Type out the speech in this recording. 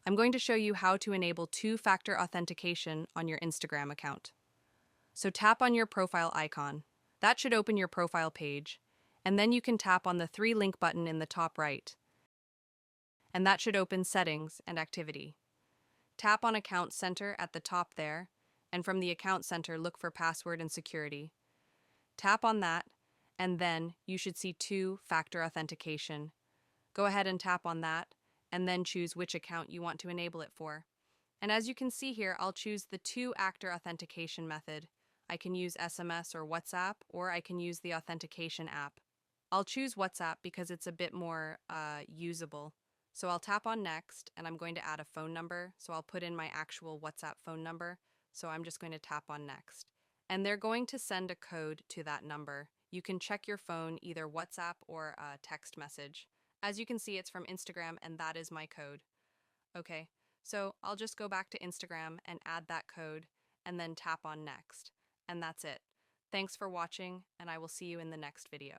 I'm going to show you how to enable two-factor authentication on your Instagram account. So tap on your profile icon. That should open your profile page, and then you can tap on the three-link button in the top right, and that should open Settings and Activity. Tap on Account Center at the top there, and from the Account Center look for Password and Security. Tap on that, and then you should see two-factor authentication. Go ahead and tap on that, and then choose which account you want to enable it for. And as you can see here, I'll choose the two-factor authentication method. I can use SMS or WhatsApp, or I can use the authentication app. I'll choose WhatsApp because it's a bit more usable. So I'll tap on Next, and I'm going to add a phone number. So I'll put in my actual WhatsApp phone number. So I'm just going to tap on Next. And they're going to send a code to that number. You can check your phone, either WhatsApp or a text message. As you can see, it's from Instagram, and that is my code. Okay, so I'll just go back to Instagram and add that code, and then tap on Next. And that's it. Thanks for watching, and I will see you in the next video.